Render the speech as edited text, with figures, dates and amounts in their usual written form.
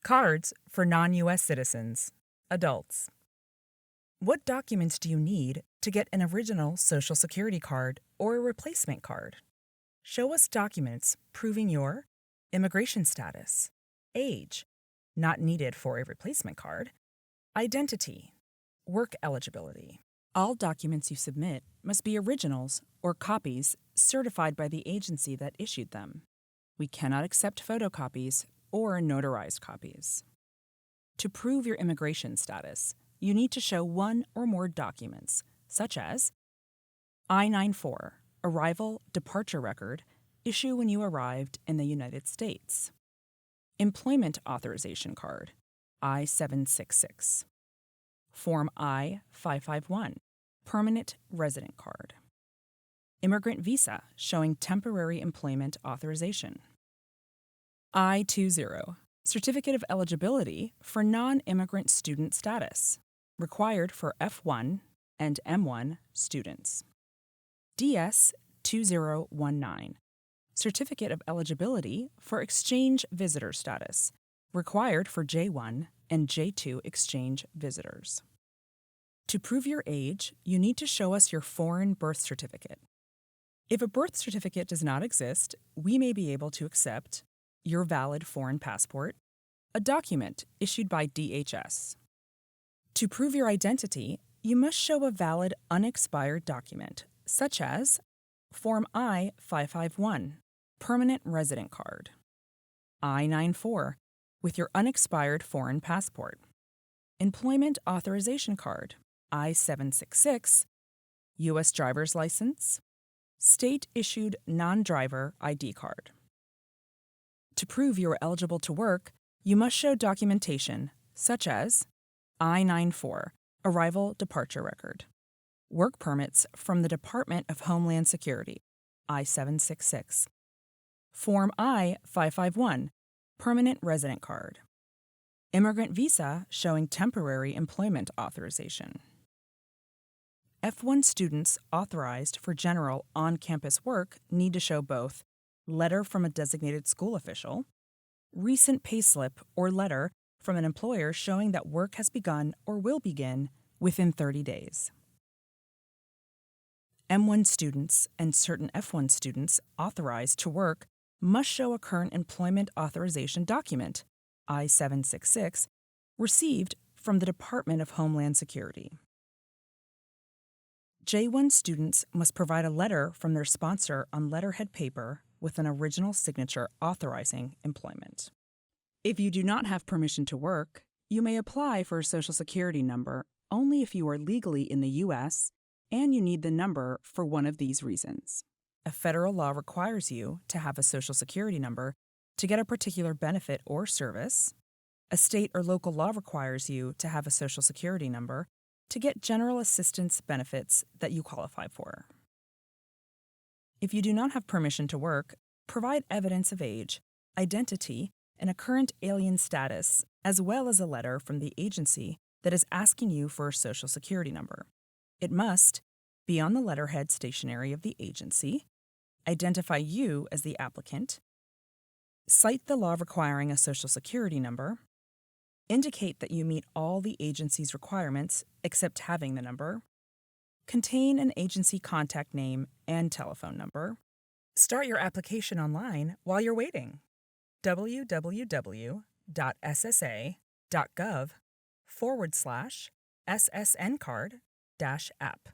Cards for non-U.S. citizens, adults. What documents do you need to get an original Social Security card or a replacement card? Show us documents proving your immigration status, age, not needed for a replacement card, identity, work eligibility. All documents you submit must be originals or copies certified by the agency that issued them. We cannot accept photocopies or notarized copies. To prove your immigration status, you need to show one or more documents, such as I-94, Arrival Departure Record, issue when you arrived in the United States, Employment Authorization Card, I-766, Form I-551, Permanent Resident Card, Immigrant Visa showing temporary employment authorization, I-20, Certificate of Eligibility for Non-Immigrant Student Status, required for F1 and M1 students. DS-2019, Certificate of Eligibility for Exchange Visitor Status, required for J1 and J2 exchange visitors. To prove your age, you need to show us your foreign birth certificate. If a birth certificate does not exist, we may be able to accept your valid foreign passport, a document issued by DHS. To prove your identity, you must show a valid unexpired document, such as Form I-551, Permanent Resident Card, I-94, with your unexpired foreign passport, Employment Authorization Card, I-766, U.S. driver's license, state-issued non-driver ID card. To prove you are eligible to work, you must show documentation, such as I-94, Arrival Departure Record, work permits from the Department of Homeland Security, I-766, Form I-551, Permanent Resident Card, Immigrant Visa showing temporary employment authorization. F1 students authorized for general on-campus work need to show both letter from a designated school official, recent payslip or letter from an employer showing that work has begun or will begin within 30 days. M1 students and certain F1 students authorized to work must show a current employment authorization document, I-766, received from the Department of Homeland Security. J1 students must provide a letter from their sponsor on letterhead paper with an original signature authorizing employment. If you do not have permission to work, you may apply for a Social Security number only if you are legally in the U.S. and you need the number for one of these reasons. A federal law requires you to have a Social Security number to get a particular benefit or service. A state or local law requires you to have a Social Security number to get general assistance benefits that you qualify for. If you do not have permission to work, provide evidence of age, identity, and a current alien status, as well as a letter from the agency that is asking you for a Social Security number. It must be on the letterhead stationery of the agency, identify you as the applicant, cite the law requiring a Social Security number, indicate that you meet all the agency's requirements except having the number, contain an agency contact name and telephone number. Start your application online while you're waiting. www.ssa.gov/SSN card-app.